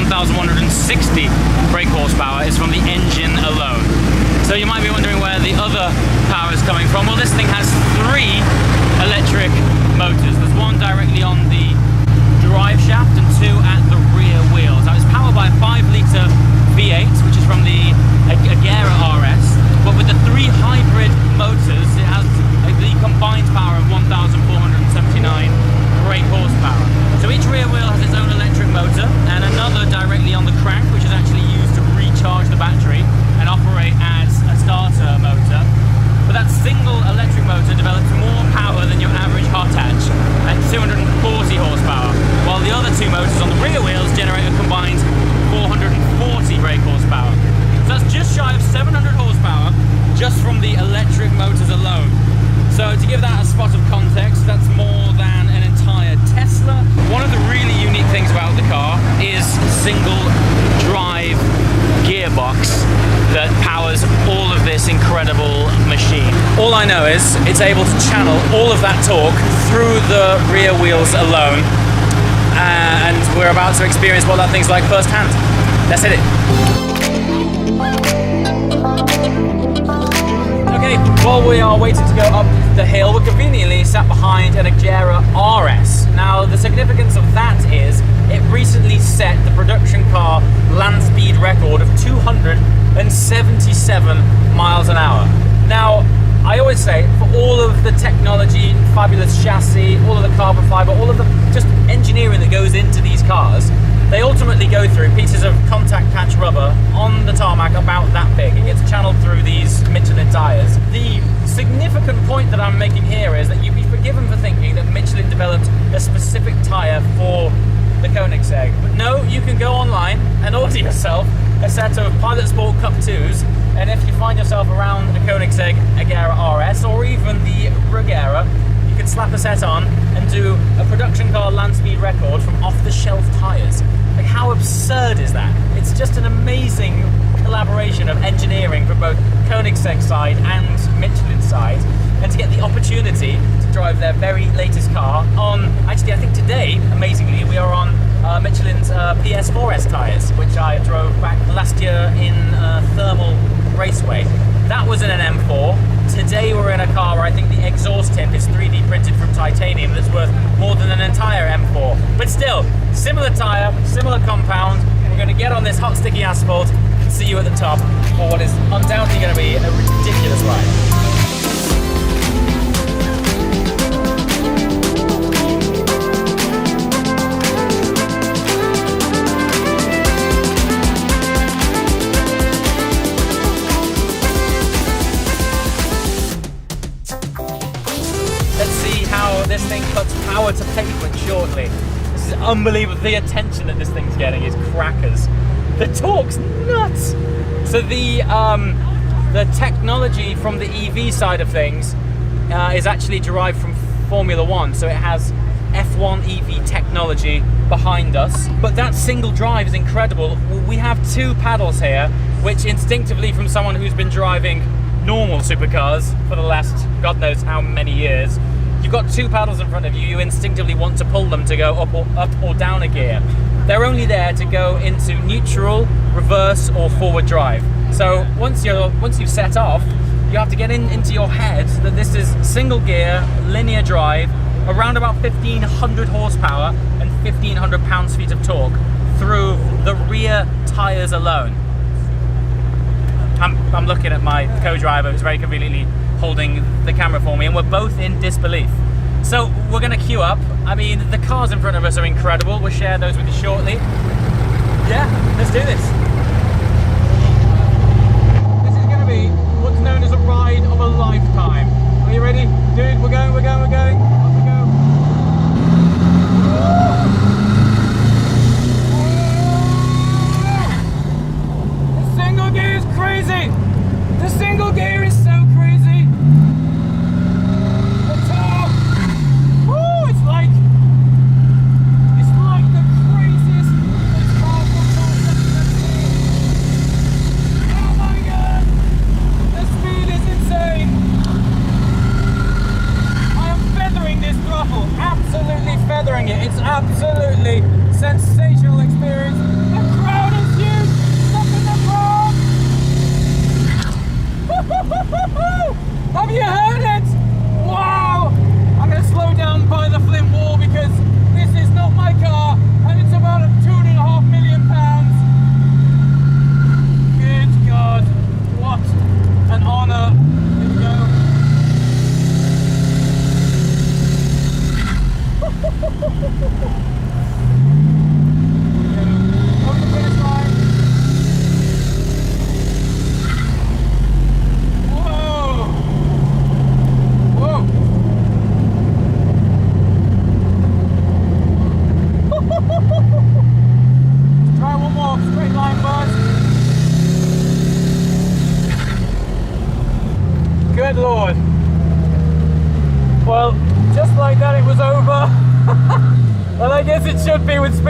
1,160 brake horsepower is from the engine alone. So you might be wondering where the other power is coming from. Well, this thing has 3 electric motors. There's one directly on the drive shaft and 2 at the rear wheels. Now it's powered by a 5-litre V8, which is from the Regera RS, but with the 3 hybrid motors, it has the combined power of 1,479 brake horsepower. So each rear wheel has its own electric motor and another directly on the crank, which is actually used to recharge the battery and operate as a starter motor. But that single electric motor develops more power than your average hot hatch at 240 horsepower, while the other 2 motors on the rear wheels generate a combined 440 brake horsepower. So that's just shy of 700 horsepower just from the electric motors alone. So to give that a spot of context, that's more than an entire Tesla. One of the really unique things about the car is single drive gearbox that powers all of this incredible machine. All I know is it's able to channel all of that torque through the rear wheels alone, and we're about to experience what that thing's like firsthand. Let's hit it. Okay, while we are waiting to go up the hill, we're conveniently sat behind an Regera RS. Now, the significance of that is it recently set the production car land speed record of 277 miles an hour. Now, I always say, for all of the technology, fabulous chassis, all of the carbon fiber, all of the just engineering that goes into these cars, they ultimately go through pieces of contact patch rubber on the tarmac about that big. It gets channeled through these Michelin tyres. The significant point that I'm making here is that you'd be forgiven for thinking that Michelin developed a specific tyre for the Koenigsegg. But no, you can go online and order yourself a set of Pilot Sport Cup 2s, and if you find yourself around the Koenigsegg Regera RS or even the Regera, you can slap a set on and do a production car land speed record from off-the-shelf tyres. Like, how absurd is that? It's just an amazing collaboration of engineering from both Koenigsegg side and Michelin side, and to get the opportunity to drive their very latest car on, actually I think today, amazingly, we are on Michelin's PS4S tyres, which I drove back last year in Thermal Raceway. That was in an M4. Today we're in a car where I think the exhaust tip is 3D printed from titanium that's worth more than an entire M4. But still, similar tyre, similar compound. We're going to get on this hot sticky asphalt and see you at the top for what is undoubtedly going to be a ridiculous ride. This thing puts power to pavement shortly. This is unbelievable. The attention that this thing's getting is crackers. The torque's nuts. So the technology from the EV side of things is actually derived from Formula One. So it has F1 EV technology behind us. But that single drive is incredible. We have 2 paddles here, which instinctively, from someone who's been driving normal supercars for the last God knows how many years, you've got 2 paddles in front of you. You instinctively want to pull them to go up or down a gear. They're only there to go into neutral, reverse, or forward drive. So once you've set off, you have to get into your head that this is single gear, linear drive, around about 1,500 horsepower and 1,500 pounds-feet of torque through the rear tyres alone. I'm looking at my co-driver who's very conveniently holding the camera for me, and we're both in disbelief. So we're going to queue up. I mean, the cars in front of us are incredible. We'll share those with you shortly. Yeah, let's do this. This is going to be what's known as a ride of a lifetime. Are you ready? Dude, we're going. Off we go. The single gear is crazy. The single gear is so crazy. The top. Woo, it's like the craziest, most powerful concept I've ever seen. Oh my god. The speed is insane. I am feathering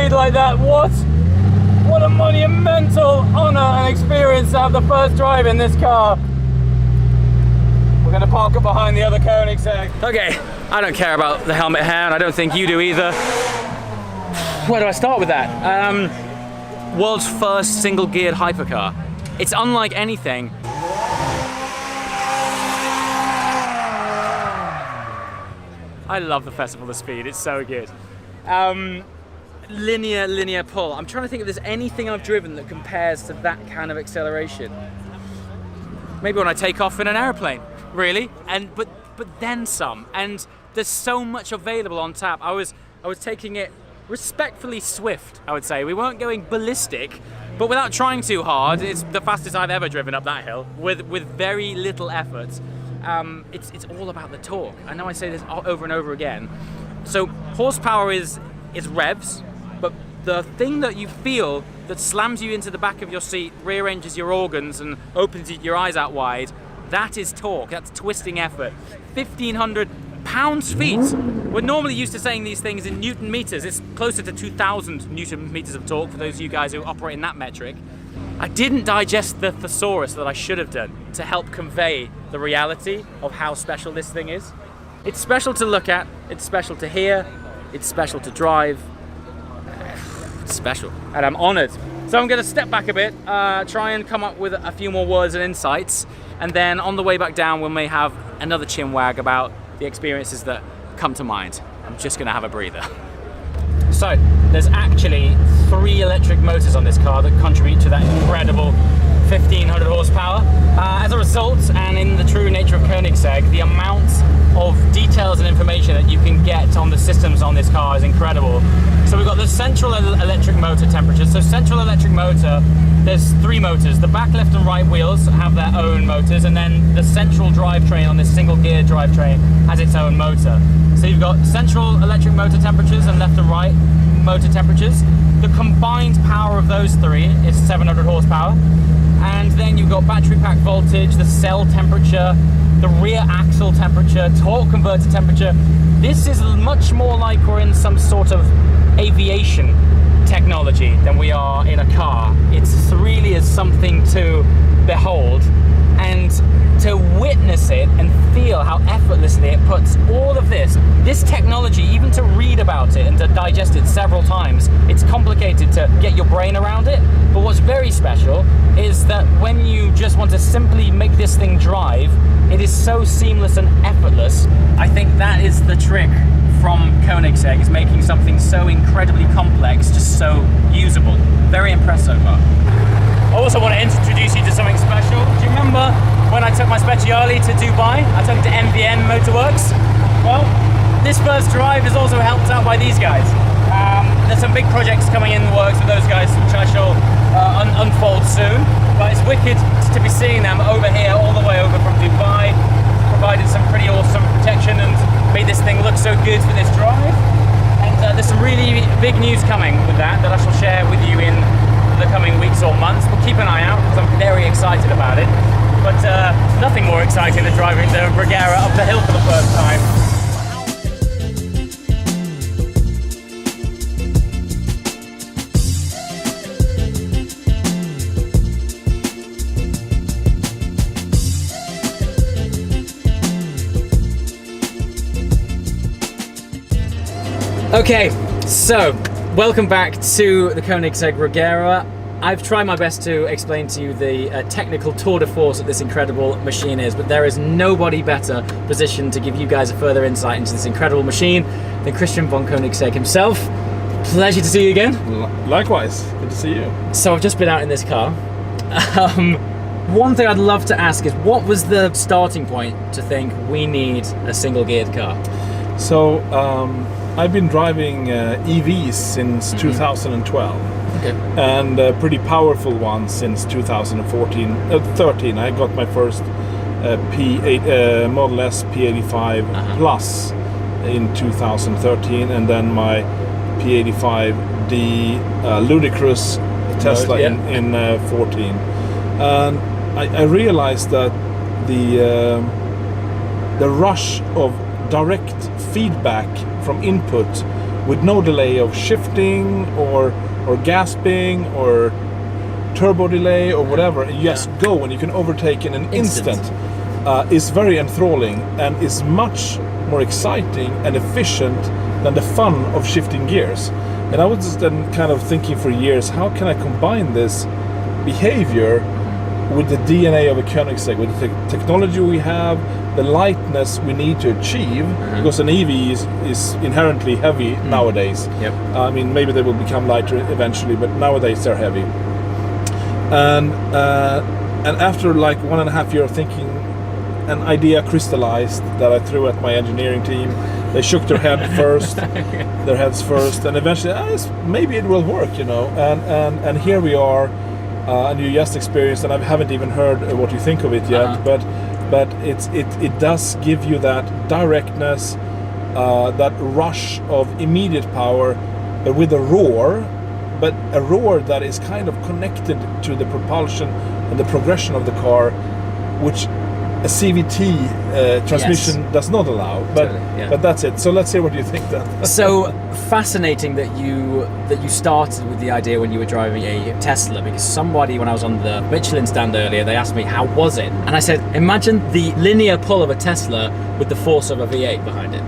speed like that. What a monumental honor and experience to have the first drive in this car. We're gonna park it behind the other Koenigsegg. Okay, I don't care about the helmet hair, and I don't think you do either. Where do I start with that? World's first single-geared hypercar. It's unlike anything. I love the Festival of Speed, it's so good. Linear pull. I'm trying to think if there's anything I've driven that compares to that kind of acceleration. Maybe when I take off in an airplane, really. But then some. And there's so much available on tap. I was taking it respectfully swift, I would say. We weren't going ballistic, but without trying too hard. It's the fastest I've ever driven up that hill with very little effort. It's all about the torque. I know I say this over and over again. So horsepower is revs, but the thing that you feel that slams you into the back of your seat, rearranges your organs and opens your eyes out wide, that is torque, that's twisting effort. 1,500 pounds-feet. We're normally used to saying these things in Newton meters. It's closer to 2,000 Newton meters of torque for those of you guys who operate in that metric. I didn't digest the thesaurus that I should have done to help convey the reality of how special this thing is. It's special to look at, it's special to hear, it's special to drive. It's special, and I'm honored. So I'm gonna step back a bit, try and come up with a few more words and insights, and then on the way back down we may have another chinwag about the experiences that come to mind. I'm just gonna have a breather. So, there's actually 3 electric motors on this car that contribute to that incredible 1,500 horsepower. As a result, and in the true nature of Koenigsegg, the amount of details and information that you can get on the systems on this car is incredible. So we've got the central electric motor temperatures. So central electric motor, there's 3 motors. The back, left and right wheels have their own motors, and then the central drivetrain on this single gear drivetrain has its own motor. So you've got central electric motor temperatures and left and right motor temperatures. The combined power of those 3 is 700 horsepower. And then you've got battery pack voltage, the cell temperature, the rear axle temperature, torque converter temperature. This is much more like we're in some sort of aviation technology than we are in a car. It really is something to behold and to witness it and feel how effortlessly it puts all of this technology, even to read about it and to digest it several times, it's complicated to get your brain around it. But what's very special is that when you just want to simply make this thing drive, it is so seamless and effortless. I think that is the trick from Koenigsegg, is making something so incredibly complex just so usable. Very impressed so far. I also want to introduce you to something special. Do you remember when I took my Speciale to Dubai? I took it to MVN Motorworks. Well, this first drive is also helped out by these guys. There's some big projects coming in the works with those guys, which I shall unfold soon. But it's wicked to be seeing them over here, all the way over from Dubai. Provided some pretty awesome protection and made this thing look so good for this drive. And there's some really big news coming with that I shall share with you in the coming weeks or months. But keep an eye out, because I'm very excited about it. But nothing more exciting than driving the Regera up the hill for the first time. Okay, so welcome back to the Koenigsegg Regera. I've tried my best to explain to you the technical tour de force that this incredible machine is, but there is nobody better positioned to give you guys a further insight into this incredible machine than Christian von Koenigsegg himself. Pleasure to see you again. Likewise, good to see you. So I've just been out in this car. One thing I'd love to ask is, what was the starting point to think we need a single-geared car? So I've been driving EVs since 2012. Okay. And a pretty powerful one since 13. I got my first P8 Model S P85 Plus in 2013, and then my P85D ludicrous Tesla in 14. And I realized that the rush of direct feedback from input with no delay of shifting or gasping or turbo delay or whatever, and you just go and you can overtake in an instant. Is very enthralling and is much more exciting and efficient than the fun of shifting gears. And I was then kind of thinking for years, how can I combine this behavior with the DNA of a Koenigsegg, with the technology we have, the lightness we need to achieve, because an EV is inherently heavy nowadays. Yep. I mean, maybe they will become lighter eventually, but nowadays they're heavy. And after like 1.5 years thinking, an idea crystallized that I threw at my engineering team. They shook their heads first, and eventually, maybe it will work, you know. And here we are, and you just experienced, and I haven't even heard what you think of it yet, but it does give you that directness, that rush of immediate power, but with a roar, but a roar that is kind of connected to the propulsion and the progression of the car, which a CVT transmission does not allow, but that's it. So let's hear what you think then. So fascinating that you started with the idea when you were driving a Tesla, because somebody, when I was on the Michelin stand earlier, they asked me how was it, and I said, imagine the linear pull of a Tesla with the force of a V8 behind it.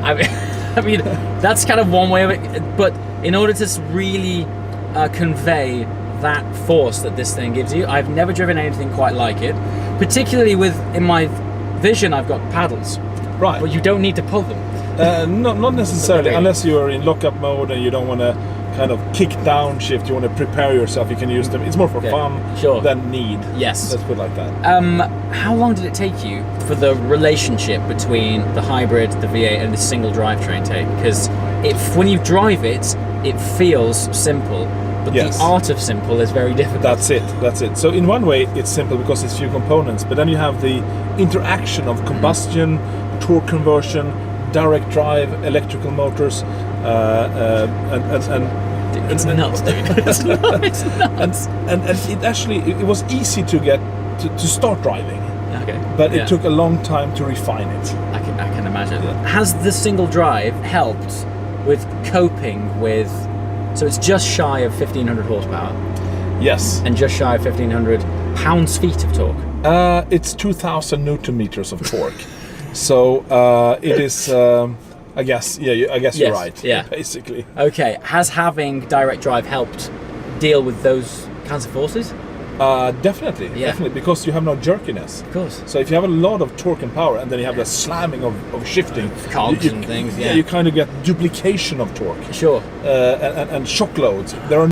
I mean that's kind of one way of it, but in order to really convey that force that this thing gives you, I've never driven anything quite like it. Particularly in my Vision, I've got paddles. Right. But you don't need to pull them. Not necessarily, unless you are in lockup mode and you don't want to kind of kick downshift. You want to prepare yourself. You can use them. It's more for fun than need. Yes. Let's put it like that. How long did it take you for the relationship between the hybrid, the V8, and the single drivetrain take? Because when you drive it, it feels simple. But the art of simple is very difficult. That's it. So in one way, it's simple because it's few components, but then you have the interaction of combustion, torque conversion, direct drive, electrical motors, and it's nuts, dude. It's nuts. And it was easy to get to start driving. Okay. But it took a long time to refine it. I can imagine. Yeah. Has the single drive helped with coping with? So it's just shy of 1,500 horsepower. Yes. And just shy of 1,500 pounds-feet of torque. It's 2,000 Newton meters of torque. So it is. I guess you're right. Yeah. Basically. Okay. Has having direct drive helped deal with those kinds of forces? Definitely, because you have no jerkiness. Of course. So if you have a lot of torque and power, and then you have the slamming of shifting, cogs and things, you kind of get duplication of torque. Sure. And shock loads. There are